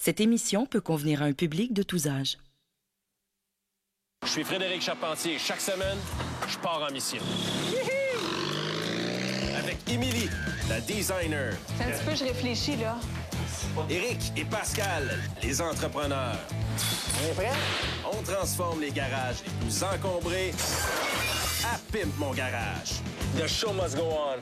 Cette émission peut convenir à un public de tous âges. Je suis Frédéric Charpentier. Chaque semaine, je pars en mission. Avec Émilie, la designer. Un petit peu, je réfléchis, là. Éric et Pascal, les entrepreneurs. On est prêt? On transforme les garages les plus encombrés à Pimp Mon Garage. The show must go on.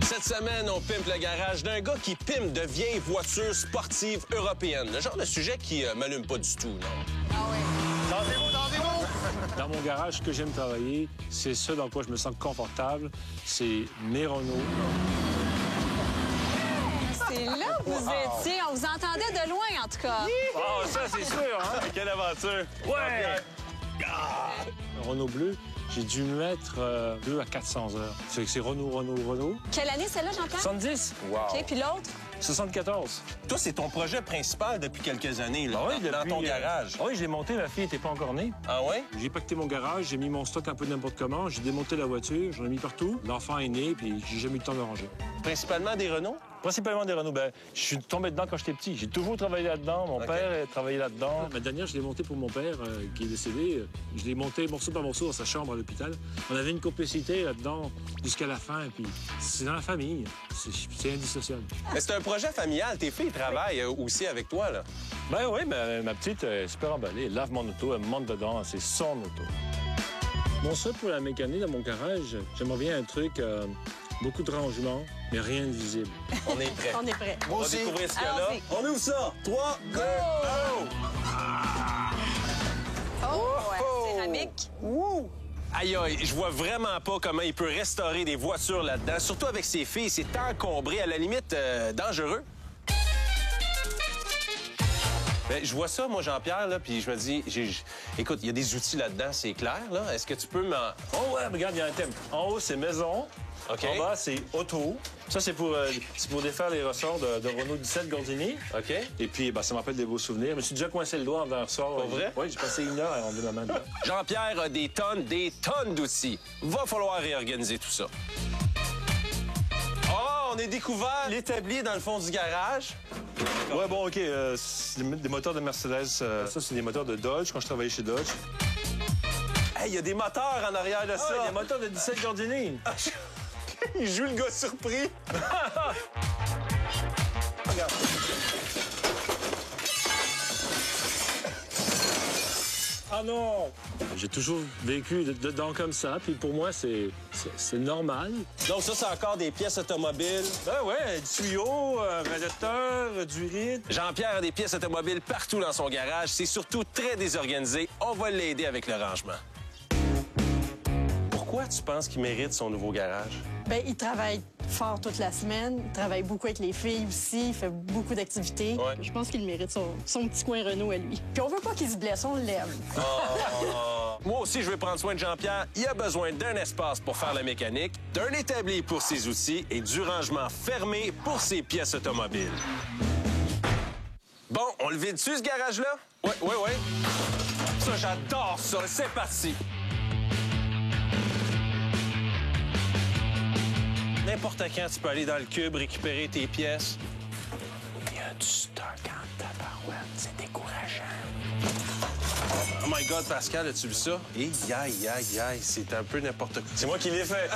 Cette semaine, on pimpe le garage d'un gars qui pimpe de vieilles voitures sportives européennes. Le genre de sujet qui m'allume pas du tout, non? Ah oui. Dansez-vous! Dans mon garage, ce que j'aime travailler, c'est ce dans quoi je me sens confortable. C'est mes Renault. C'est là que vous étiez. On vous entendait de loin, en tout cas. Ah, ça, c'est sûr, hein? Quelle aventure! Ouais! Un Renault bleu, j'ai dû mettre 200 à 400 heures. C'est Renault. Quelle année, celle-là, Jean-Pierre? 70? Wow! OK, puis l'autre? 74. Toi, c'est ton projet principal depuis quelques années, là, Ah oui, dans ton garage. Ah oui, je l'ai monté, ma fille n'était pas encore née. Ah ouais? J'ai pacté mon garage, j'ai mis mon stock un peu n'importe comment, j'ai démonté la voiture, j'en ai mis partout. L'enfant est né, puis j'ai jamais eu le temps de ranger. Principalement des Renault? Principalement des Renault. Ben, je suis tombé dedans quand j'étais petit. J'ai toujours travaillé là-dedans. Mon père a travaillé là-dedans. Ma dernière, je l'ai montée pour mon père, qui est décédé. Je l'ai montée morceau par morceau dans sa chambre à l'hôpital. On avait une complicité là-dedans jusqu'à la fin. Puis c'est dans la famille. C'est indissociable. Mais c'est un projet familial. Tes filles travaillent aussi avec toi, là. Ben oui, ma petite est super emballée. Elle lave mon auto, elle monte dedans. C'est son auto. Mon souhait pour la mécanique dans mon garage, j'aimerais bien un truc... beaucoup de rangements, mais rien de visible. On est prêt. On est prêt. On va découvrir ce qu'il y a là. Allons-y. On ouvre ça. 3, 2, 1. Oh, céramique. Aïe, aïe, je vois vraiment pas comment il peut restaurer des voitures là-dedans. Surtout avec ses filles, c'est encombré, à la limite dangereux. Ben, je vois ça, moi, Jean-Pierre, là, puis je me dis, écoute, il y a des outils là-dedans, c'est clair, là. Est-ce que tu peux m'en... Oh ouais, regarde, il y a un thème. En haut, c'est maison. OK. En bas, c'est auto. Ça, c'est pour défaire les ressorts de Renault 17 Gordini. OK. Et puis, ça me rappelle des beaux souvenirs. Je me suis déjà coincé le doigt en un ressort. Pour vrai? Oui, j'ai passé 1 heure à enlever ma main dedans. Jean-Pierre a des tonnes d'outils. Va falloir réorganiser tout ça. Oh, on a découvert l'établi dans le fond du garage. Ouais, bon, OK. C'est des moteurs de Mercedes. Ça, c'est des moteurs de Dodge, quand je travaillais chez Dodge. Hey, il y a des moteurs en arrière de ça. Il y a des moteurs de 17 Gordini. Il joue le gars surpris. Regarde. Ah non! J'ai toujours vécu dedans comme ça, puis pour moi, c'est normal. Donc ça, c'est encore des pièces automobiles. Ben ouais, du tuyau, un radiateur, du rythme. Jean-Pierre a des pièces automobiles partout dans son garage. C'est surtout très désorganisé. On va l'aider avec le rangement. Pourquoi tu penses qu'il mérite son nouveau garage? Bien, il travaille fort toute la semaine. Il travaille beaucoup avec les filles aussi. Il fait beaucoup d'activités. Ouais. Je pense qu'il mérite son petit coin Renault à lui. Puis on veut pas qu'il se blesse, on l'aime. Moi aussi, je vais prendre soin de Jean-Pierre. Il a besoin d'un espace pour faire la mécanique, d'un établi pour ses outils et du rangement fermé pour ses pièces automobiles. Bon, on le vide-tu, ce garage-là? Oui. Ça, j'adore ça. C'est parti. N'importe quand, tu peux aller dans le cube, récupérer tes pièces. Il y a du stock en tabarouette. C'est décourageant. Oh my God, Pascal, as-tu vu ça? Et aïe, c'est un peu n'importe quoi. C'est moi qui l'ai fait.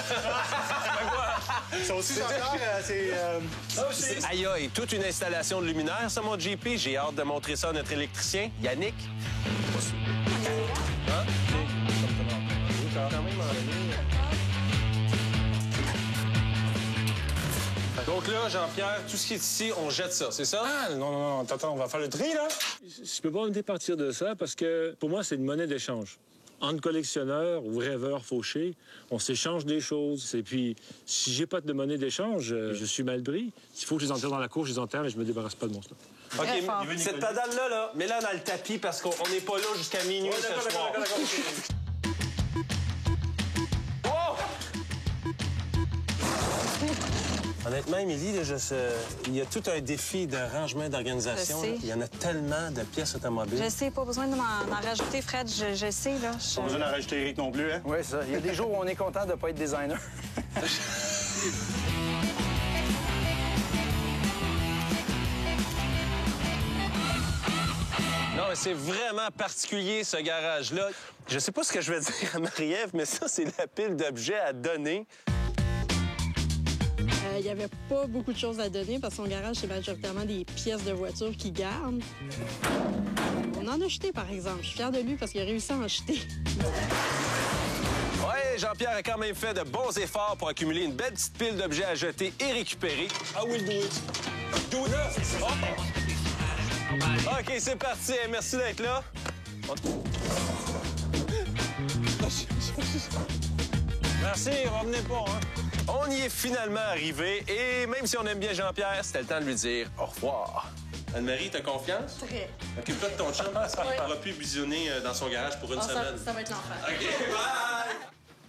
Ça aussi, Jean-Pierre, c'est... Aïe, toute une installation de luminaire, ça, mon JP. J'ai hâte de montrer ça à notre électricien, Yannick. Hein? Donc là, Jean-Pierre, tout ce qui est ici, on jette ça, c'est ça? Ah, non, attends, on va faire le tri, là? Je peux pas me départir de ça parce que, pour moi, c'est une monnaie d'échange. Entre collectionneurs ou rêveurs fauchés, on s'échange des choses. Et puis, si j'ai pas de monnaie d'échange, je suis mal pris. S'il faut que je les enterre dans la cour, je les enterre, mais je me débarrasse pas de mon stock. OK, cette pédale-là, mets-la dans le tapis parce qu'on n'est pas là jusqu'à minuit ce soir. Oh! Honnêtement, Émilie, là, il y a tout un défi de rangement d'organisation. Je sais. Il y en a tellement de pièces automobiles. Je sais, pas besoin de m'en rajouter, Fred. Je sais, là. Pas besoin d'en rajouter Eric non plus, hein? Oui, ça. Il y a des jours où on est content de ne pas être designer. Non, mais c'est vraiment particulier, ce garage-là. Je sais pas ce que je vais dire à Marie-Ève, mais ça, c'est la pile d'objets à donner. Il n'y avait pas beaucoup de choses à donner parce que son garage, c'est majoritairement des pièces de voitures qu'il garde. On en a jeté, par exemple. Je suis fière de lui parce qu'il a réussi à en jeter. Ouais, Jean-Pierre a quand même fait de bons efforts pour accumuler une belle petite pile d'objets à jeter et récupérer. I will do it. Do it. OK, c'est parti. Merci d'être là. Merci, revenez pas, hein? On y est finalement arrivé et même si on aime bien Jean-Pierre, c'était le temps de lui dire au revoir. Anne-Marie, t'as confiance? Très. Occupe-toi de ton chum, parce qu'il ne pourra plus visionner dans son garage pour une semaine. Ça va être l'enfer. OK, bye!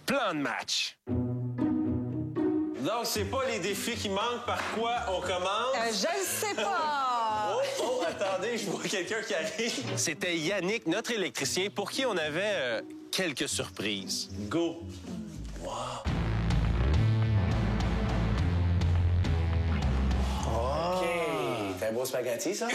Plan de match. Donc, c'est pas les défis qui manquent. Par quoi on commence? Je le sais pas! Oh, attendez, je vois quelqu'un qui arrive. C'était Yannick, notre électricien, pour qui on avait quelques surprises. Go! Wow! OK. C'est un beau spaghetti, ça?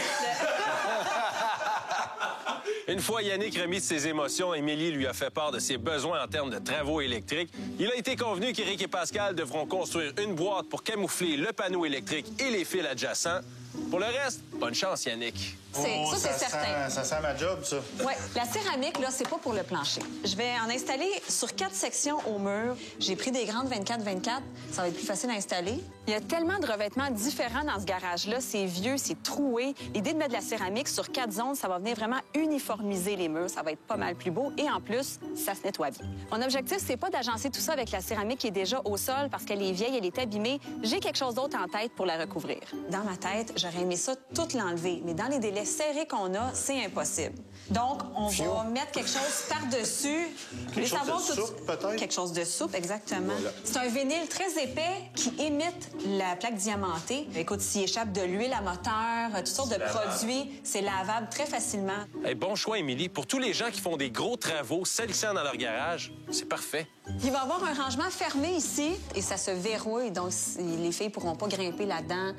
Une fois Yannick remis de ses émotions, Émilie lui a fait part de ses besoins en termes de travaux électriques. Il a été convenu qu'Éric et Pascal devront construire une boîte pour camoufler le panneau électrique et les fils adjacents. Pour le reste, bonne chance, Yannick. Ça, c'est certain. Ça sent ma job, ça. Oui, la céramique, là, c'est pas pour le plancher. Je vais en installer sur 4 sections au mur. J'ai pris des grandes 24-24. Ça va être plus facile à installer. Il y a tellement de revêtements différents dans ce garage-là. C'est vieux, c'est troué. L'idée de mettre de la céramique sur 4 zones, ça va venir vraiment uniformiser les murs. Ça va être pas mal plus beau. Et en plus, ça se nettoie bien. Mon objectif, c'est pas d'agencer tout ça avec la céramique qui est déjà au sol parce qu'elle est vieille, elle est abîmée. J'ai quelque chose d'autre en tête pour la recouvrir. Dans ma tête, j'aurais aimé ça tout l'enlever. Mais dans les délais serrés qu'on a, c'est impossible. Donc, on va mettre quelque chose par-dessus. Quelque chose de souple, peut-être? Quelque chose de souple, exactement. Voilà. C'est un vinyle très épais qui imite la plaque diamantée. Écoute, s'il échappe de l'huile à moteur, toutes sortes de produits, c'est lavable très facilement. Hey, bon choix, Émilie. Pour tous les gens qui font des gros travaux salissants dans leur garage, c'est parfait. Il va y avoir un rangement fermé ici et ça se verrouille, donc les filles ne pourront pas grimper là-dedans.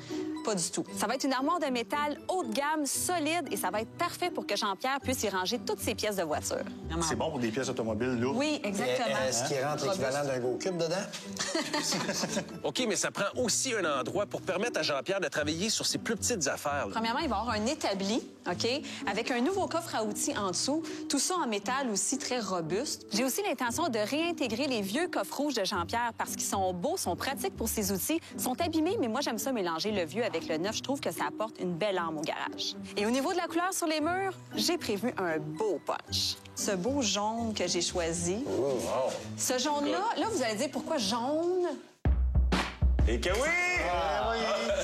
Pas du tout. Ça va être une armoire de métal haut de gamme, solide, et ça va être parfait pour que Jean-Pierre puisse y ranger toutes ses pièces de voiture. C'est bon pour des pièces automobiles lourdes. Oui, exactement. Est-ce qu'il rentre l'équivalent d'un Go Cube dedans? OK, mais ça prend aussi un endroit pour permettre à Jean-Pierre de travailler sur ses plus petites affaires. Là. Premièrement, il va y avoir un établi, OK, avec un nouveau coffre à outils en dessous, tout ça en métal aussi très robuste. J'ai aussi l'intention de réintégrer les vieux coffres rouges de Jean-Pierre parce qu'ils sont beaux, sont pratiques pour ses outils, sont abîmés, mais moi, j'aime ça mélanger le vieux avec le neuf. Je trouve que ça apporte une belle âme au garage. Et au niveau de la couleur sur les murs, j'ai prévu un beau punch. Ce beau jaune que j'ai choisi. Oh, wow. Ce jaune-là, là, vous allez dire pourquoi jaune? Et que oui!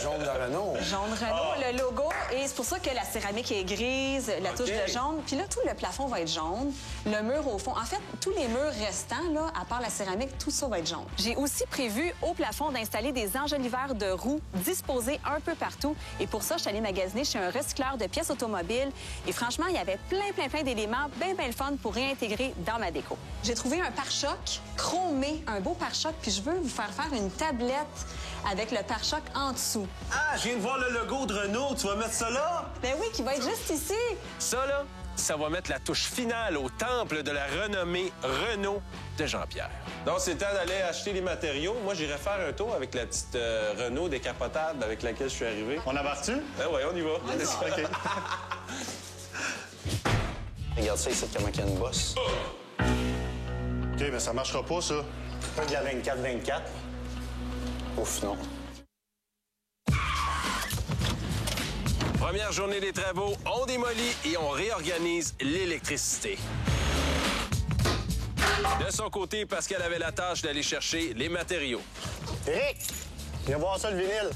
Jaune de Renault. Jaune Renault, le logo. Et c'est pour ça que la céramique est grise, la touche de jaune. Puis là, tout le plafond va être jaune. Le mur au fond. En fait, tous les murs restants, là, à part la céramique, tout ça va être jaune. J'ai aussi prévu au plafond d'installer des enjoliveurs de roues disposés un peu partout. Et pour ça, je suis allée magasiner chez un recycleur de pièces automobiles. Et franchement, il y avait plein d'éléments bien le fun pour réintégrer dans ma déco. J'ai trouvé un pare-choc chromé, un beau pare-choc. Puis je veux vous faire une tablette avec le pare-choc en dessous. Ah, je viens de voir le logo de Renault. Tu vas mettre ça là? Ben oui, qui va être juste ici. Ça, là, ça va mettre la touche finale au temple de la renommée Renault de Jean-Pierre. Donc, c'est le temps d'aller acheter les matériaux. Moi, j'irai faire un tour avec la petite Renault décapotable avec laquelle je suis arrivé. On embarque-tu? Ben oui, on y va. OK. Regarde ça ici, comment il y a une bosse. OK, mais ça marchera pas, ça. Pas de la 24-24. Ouf, non. Première journée des travaux, on démolit et on réorganise l'électricité. De son côté, Pascal avait la tâche d'aller chercher les matériaux. Eric, viens voir ça, le vinyle.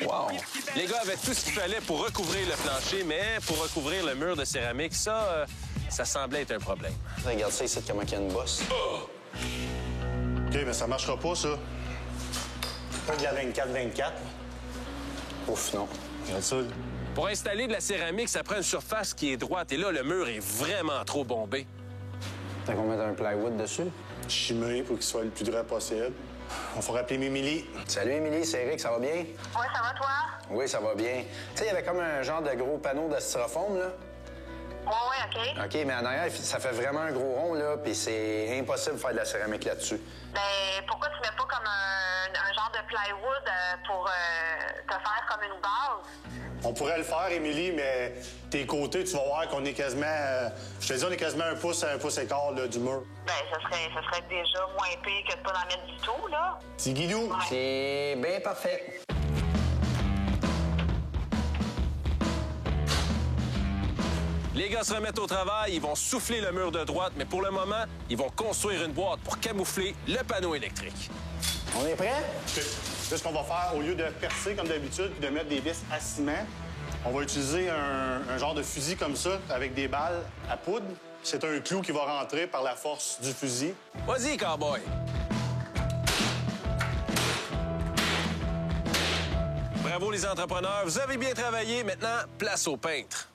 Wow! Les gars avaient tout ce qu'il fallait pour recouvrir le plancher, mais pour recouvrir le mur de céramique, ça semblait être un problème. Regarde ça ici, comment il y a une bosse. OK, mais ça marchera pas, ça. Pas de la 24-24. Ouf, non. Regarde ça. Pour installer de la céramique, ça prend une surface qui est droite. Et là, le mur est vraiment trop bombé. T'as qu'on mette un plywood dessus? Chimé pour qu'il soit le plus droit possible. On faut rappeler Mimili. Salut, Émilie, c'est Eric, ça va bien? Ouais, ça va, toi? Oui, ça va bien. Tu sais, il y avait comme un genre de gros panneau de styrofoam, là. Ouais, OK. OK, mais en arrière, ça fait vraiment un gros rond, là, puis c'est impossible de faire de la céramique là-dessus. Ben, pourquoi tu mets pas comme un genre de plywood pour te faire comme une base? On pourrait le faire, Émilie, mais tes côtés, tu vas voir qu'on est quasiment... je te dis, on est quasiment un pouce et quart là, du mur. Ben, ça serait déjà moins pire que de pas en mettre du tout, là. Petit guidou. Ouais. C'est bien parfait. Les gars se remettent au travail, ils vont souffler le mur de droite, mais pour le moment, ils vont construire une boîte pour camoufler le panneau électrique. On est prêt? Là, ce qu'on va faire, au lieu de percer comme d'habitude puis de mettre des vis à ciment, on va utiliser un genre de fusil comme ça, avec des balles à poudre. C'est un clou qui va rentrer par la force du fusil. Vas-y, cowboy! Bravo les entrepreneurs, vous avez bien travaillé. Maintenant, place au peintre.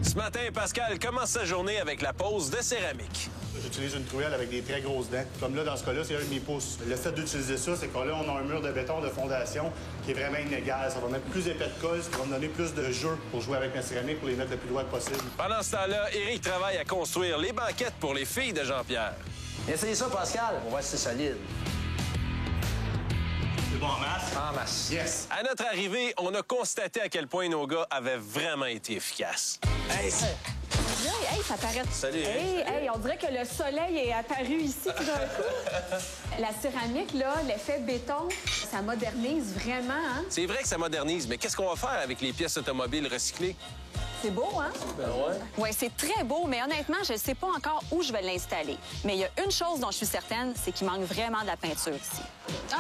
Ce matin, Pascal commence sa journée avec la pose de céramique. J'utilise une truelle avec des très grosses dents. Comme là, dans ce cas-là, c'est un demi-pouce. Le fait d'utiliser ça, c'est que là, on a un mur de béton de fondation qui est vraiment inégal. Ça va mettre plus épais de colle, ça va me donner plus de jeu pour jouer avec ma céramique, pour les mettre le plus loin possible. Pendant ce temps-là, Éric travaille à construire les banquettes pour les filles de Jean-Pierre. Essayez ça, Pascal. On va voir si c'est solide. C'est bon en masse? En masse. Yes! À notre arrivée, on a constaté à quel point nos gars avaient vraiment été efficaces. Hey, Hey, ça paraît... Salut. Hey, on dirait que le soleil est apparu ici tout d'un coup. La céramique, là, l'effet béton, ça modernise vraiment, hein? c'est vrai que ça modernise, mais qu'est-ce qu'on va faire avec les pièces automobiles recyclées? C'est beau, hein? Ben ouais. Oui, c'est très beau, mais honnêtement, je ne sais pas encore où je vais l'installer. Mais il y a une chose dont je suis certaine, c'est qu'il manque vraiment de la peinture ici. Ah,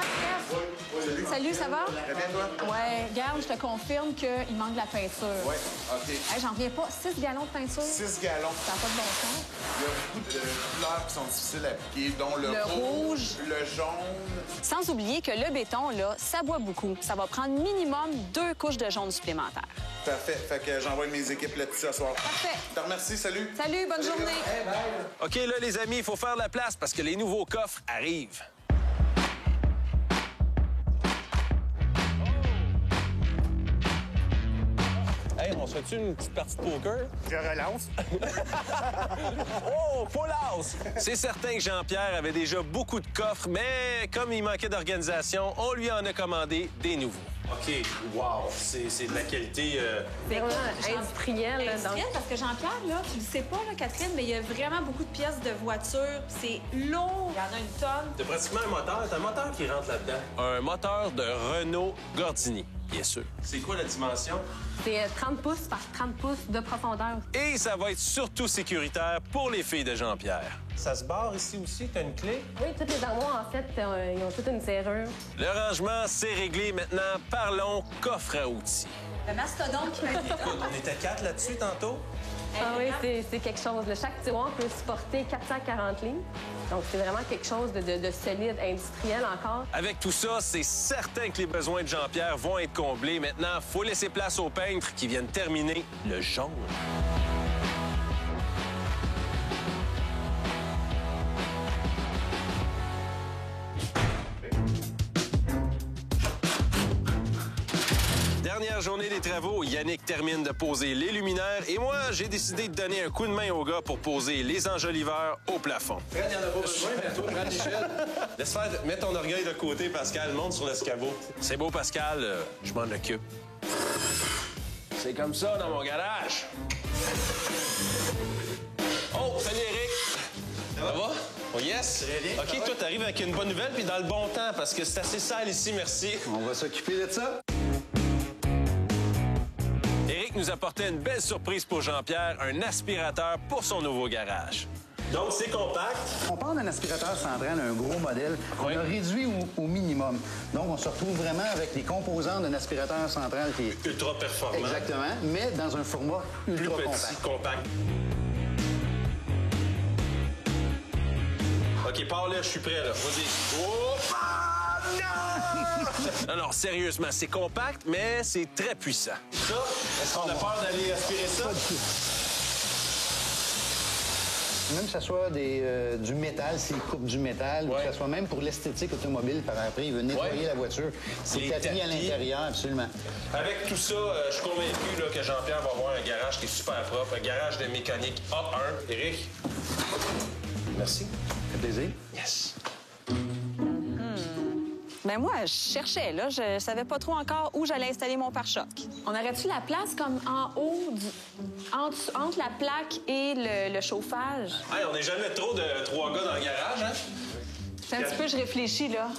Steph! Salut, ça va? Très bien, toi? Ouais, regarde, je te confirme qu'il manque de la peinture. Oui, OK. Hey, j'en reviens pas. 6 gallons de peinture? 6 gallons. Ça n'a pas de bon sens. Il y a beaucoup de couleurs qui sont difficiles à appliquer, dont le rouge, le jaune. Sans oublier que le béton, là, ça boit beaucoup. Ça va prendre minimum 2 couches de jaune supplémentaires. Parfait. Fait que j'envoie mes équipes là-dessus ce soir. Parfait. Je te remercie. Salut. Salut, bonne journée. Hey, bye. OK, là, les amis, il faut faire la place parce que les nouveaux coffres arrivent. Hey, on se fait-tu une petite partie de poker? Je relance. Oh, full house! C'est certain que Jean-Pierre avait déjà beaucoup de coffres, mais comme il manquait d'organisation, on lui en a commandé des nouveaux. OK, wow, c'est de la qualité... C'est vraiment industriel. Industriel, parce que Jean-Pierre, là, tu le sais pas, là, Catherine, mais il y a vraiment beaucoup de pièces de voiture. C'est lourd. Il y en a une tonne. C'est pratiquement un moteur. C'est un moteur qui rentre là-dedans. Un moteur de Renault Gordini, bien sûr. C'est quoi la dimension? C'est 30 pouces par 30 pouces de profondeur. Et ça va être surtout sécuritaire pour les filles de Jean-Pierre. Ça se barre ici aussi? T'as une clé? Oui, toutes les armoires, en fait, ils ont toute une serrure. Le rangement, c'est réglé. Maintenant, parlons coffre à outils. Le mastodonte. On était 4 là-dessus tantôt? Ah oui, c'est quelque chose. Chaque tiroir peut supporter 440 livres. Donc, c'est vraiment quelque chose de solide, industriel encore. Avec tout ça, c'est certain que les besoins de Jean-Pierre vont être comblés. Maintenant, il faut laisser place aux peintres qui viennent terminer le jaune. Dernière journée des travaux, Yannick termine de poser les luminaires et moi, j'ai décidé de donner un coup de main au gars pour poser les enjoliveurs au plafond. Fred, il n'y en a pas besoin, mais toi, prends l'échelle. Laisse faire, mets ton orgueil de côté, Pascal, monte sur l'escabeau. C'est beau, Pascal, je m'en occupe. C'est comme ça dans mon garage. Oh, salut Eric. Ça va? Oh yes? Très bien. OK, toi, t'arrives avec une bonne nouvelle puis dans le bon temps parce que c'est assez sale ici, merci. On va s'occuper de ça. Éric nous apportait une belle surprise pour Jean-Pierre, un aspirateur pour son nouveau garage. Donc, c'est compact. On parle d'un aspirateur central, un gros modèle. On a réduit au minimum. Donc, on se retrouve vraiment avec les composants d'un aspirateur central qui est... Ultra performant. Exactement, mais dans un format ultra compact. OK, pars là, je suis prêt, là. Vas-y. Oh! Ah, non! Alors, sérieusement, c'est compact, mais c'est très puissant. Ça, est-ce qu'on a peur d'aller aspirer ça? Même que ce soit du métal, s'il coupe du métal, ou que ce soit même pour l'esthétique automobile, par après, il veut nettoyer la voiture. C'est tapis à l'intérieur, absolument. Avec tout ça, je suis convaincu là, que Jean-Pierre va avoir un garage qui est super propre, un garage de mécanique A1. Éric? Merci. Ça fait plaisir. Yes. Ben moi, je cherchais, là. Je savais pas trop encore où j'allais installer mon pare-choc. On aurait-tu la place comme en haut, entre la plaque et le chauffage? Hey, on n'est jamais trop de 3 gars dans le garage, hein? Un petit peu, je réfléchis, là.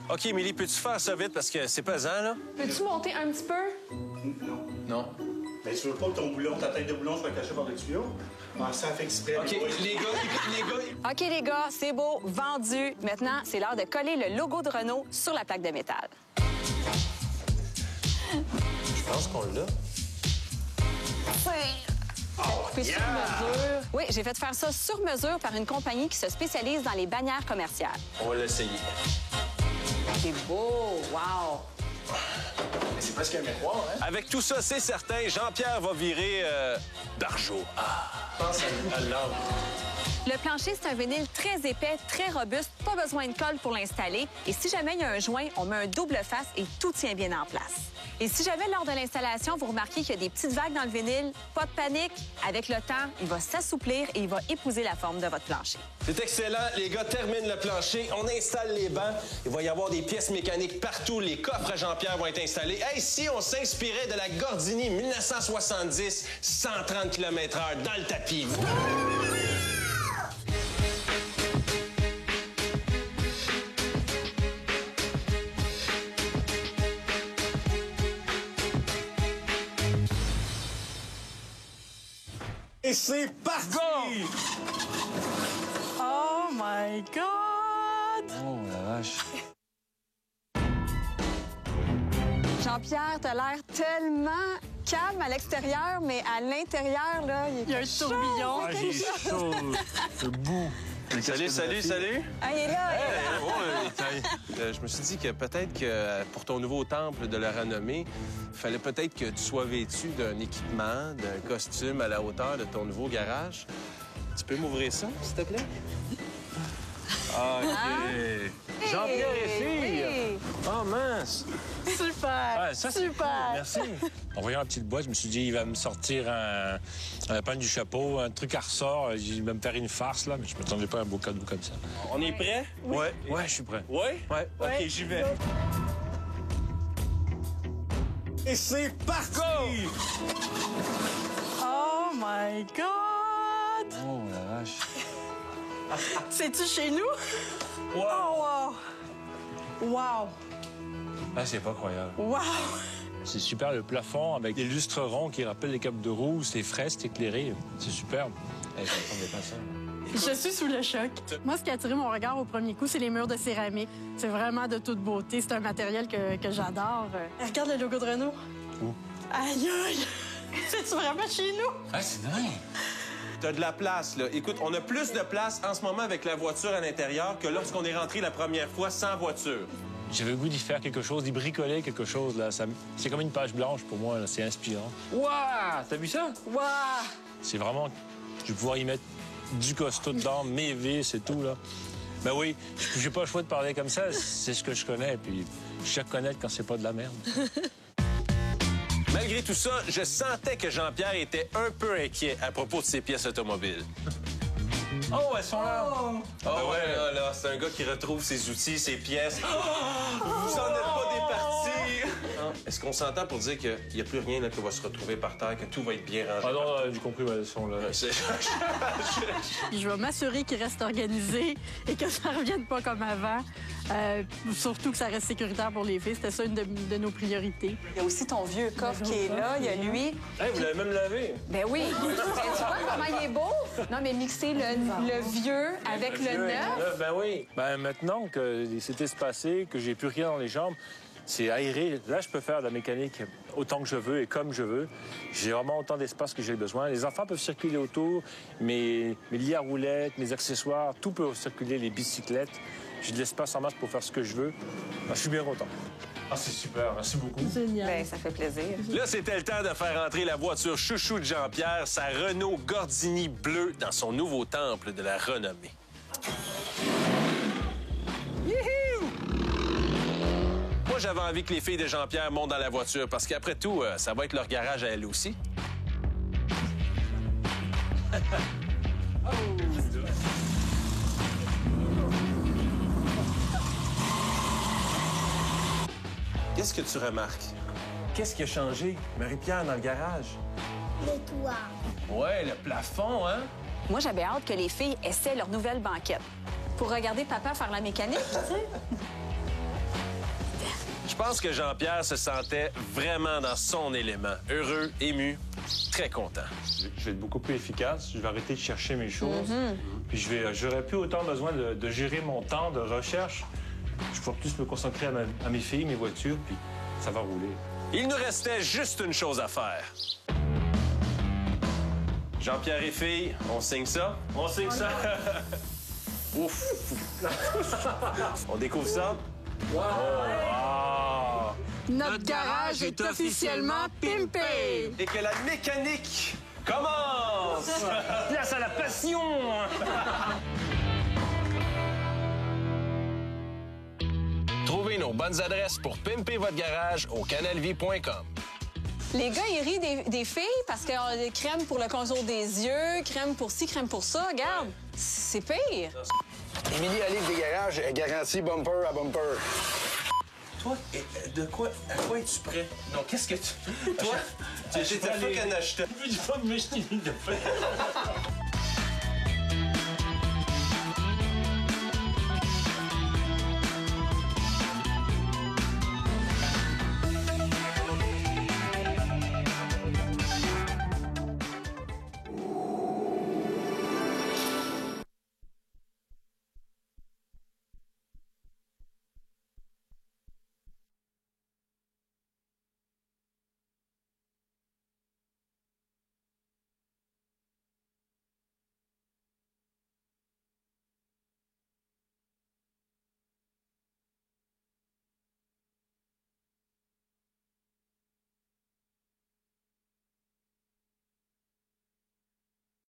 OK, Émilie, peux-tu faire ça vite parce que c'est pesant, là? Peux-tu monter un petit peu? Non. Ben, tu veux pas que ton boulon, ta tête de boulon soit cachée par le tuyau? Ah, ça fait exprès. OK, les gars... OK, les gars, c'est beau, vendu. Maintenant, c'est l'heure de coller le logo de Renault sur la plaque de métal. Je pense qu'on l'a. Coupé sur mesure. Oui, j'ai fait faire ça sur mesure par une compagnie qui se spécialise dans les bannières commerciales. On va l'essayer. C'est beau, wow! Mais c'est presque un miroir, hein? Avec tout ça, c'est certain, Jean-Pierre va virer Barjot. Pense à l'âme. Le plancher, c'est un vinyle très épais, très robuste, pas besoin de colle pour l'installer. Et si jamais il y a un joint, on met un double face et tout tient bien en place. Et si jamais, lors de l'installation, vous remarquez qu'il y a des petites vagues dans le vinyle, pas de panique. Avec le temps, il va s'assouplir et il va épouser la forme de votre plancher. C'est excellent. Les gars terminent le plancher. On installe les bancs. Il va y avoir des pièces mécaniques partout. Les coffres à Jean-Pierre vont être installés. Hey, si on s'inspirait de la Gordini 1970, 130 km/h dans le tapis. Et c'est parti! Oh my God! Oh la vache. Jean-Pierre, t'as l'air tellement calme à l'extérieur, mais à l'intérieur, là, Il y a un tourbillon. Ah, j'ai chaud. Le bout. Salut. Ah, il est là! Je me suis dit que peut-être que pour ton nouveau temple de la renommée, il fallait peut-être que tu sois vêtu d'un équipement, d'un costume à la hauteur de ton nouveau garage. Tu peux m'ouvrir ça, s'il te plaît? OK. Jean-Pierre et fille! Oh, mince! Super! Ouais, ça, super! Cool. Merci. En voyant la petite boîte, je me suis dit, il va me sortir un lapin du chapeau, un truc à ressort. Il va me faire une farce, là, mais je ne m'attendais pas à un beau cadeau comme ça. On est prêt? Oui. Ouais, je suis prêt. Oui? Ouais. OK, j'y vais. Et c'est parti! Oh my God! Oh la vache. C'est-tu chez nous? Wow! Oh, wow! Wow! Ah, c'est pas croyable. Wow! C'est super, le plafond avec des lustres ronds qui rappellent les capes de roue, c'est frais, c'est éclairé. C'est superbe. Je m'attendais pas à ça. Je suis sous le choc. Moi, ce qui a attiré mon regard au premier coup, c'est les murs de céramique. C'est vraiment de toute beauté. C'est un matériel que j'adore. Regarde le logo de Renault. Où? Aïe, aïe! C'est-tu vraiment chez nous? Ah, c'est dingue! T'as de la place, là. Écoute, on a plus de place en ce moment avec la voiture à l'intérieur que lorsqu'on est rentré la première fois sans voiture. J'avais le goût d'y faire quelque chose, d'y bricoler quelque chose, là. C'est comme une page blanche pour moi, là. C'est inspirant. Waouh! T'as vu ça? Waouh! C'est vraiment... Je vais pouvoir y mettre du costaud dedans, mes vis et tout, là. Ben oui, j'ai pas le choix de parler comme ça. C'est ce que je connais, puis je sais reconnaître quand c'est pas de la merde. Malgré tout ça, je sentais que Jean-Pierre était un peu inquiet à propos de ses pièces automobiles. Oh, elles sont là! Oh, ouais, là, c'est un gars qui retrouve ses outils, ses pièces. Vous en êtes pas départis! Est-ce qu'on s'entend pour dire qu'il n'y a plus rien là, qui va se retrouver par terre, que tout va être bien rangé? Ah non, j'ai compris ma leçon, là. Je vais m'assurer qu'il reste organisé et que ça ne revienne pas comme avant. Surtout que ça reste sécuritaire pour les filles. C'était ça une de nos priorités. Il y a aussi ton vieux coffre qui est là. Il y a lui. Hey, vous l'avez même lavé? Ben oui. Ben, tu vois comment il est beau? Non, mais mixer le vieux avec le neuf. Ben oui. Ben maintenant que c'est espacé, que j'ai plus rien dans les jambes, c'est aéré. Là, je peux faire de la mécanique autant que je veux et comme je veux. J'ai vraiment autant d'espace que j'ai besoin. Les enfants peuvent circuler autour, mes lits à roulettes, mes accessoires, tout peut circuler, les bicyclettes. J'ai de l'espace en masse pour faire ce que je veux. Ben, je suis bien content. Ah, c'est super. Merci beaucoup. Génial. Ben, ça fait plaisir. Là, c'était le temps de faire entrer la voiture chouchou de Jean-Pierre, sa Renault Gordini bleue, dans son nouveau temple de la renommée. Youhou! Moi, j'avais envie que les filles de Jean-Pierre montent dans la voiture parce qu'après tout, ça va être leur garage à elles aussi. Qu'est-ce que tu remarques? Qu'est-ce qui a changé, Marie-Pierre, dans le garage? Le toit. Ouais, le plafond, hein? Moi, j'avais hâte que les filles essaient leur nouvelle banquette pour regarder papa faire la mécanique, tu sais. Je pense que Jean-Pierre se sentait vraiment dans son élément. Heureux, ému, très content. Je vais être beaucoup plus efficace. Je vais arrêter de chercher mes choses. Puis j'aurai plus autant besoin de gérer mon temps de recherche. Je pourrais plus me concentrer à mes filles, mes voitures, puis ça va rouler. Il nous restait juste une chose à faire. Jean-Pierre et filles, on signe ça? On signe ça. Ouf! On découvre ça? Wow! Notre garage est officiellement pimpé! Et que la mécanique commence! Place à la passion! Trouvez nos bonnes adresses pour pimper votre garage au canalvie.com. Les gars, ils rient des filles parce qu'il y a des crèmes pour le contour des yeux, crème pour ci, crème pour ça. Regarde, c'est pire. Émilie, la livre des garages est garantie bumper à bumper. Toi, à quoi es-tu prêt? Non, qu'est-ce que tu... Toi, j'étais pas qu'un acheteur. Je veux pas me jeter de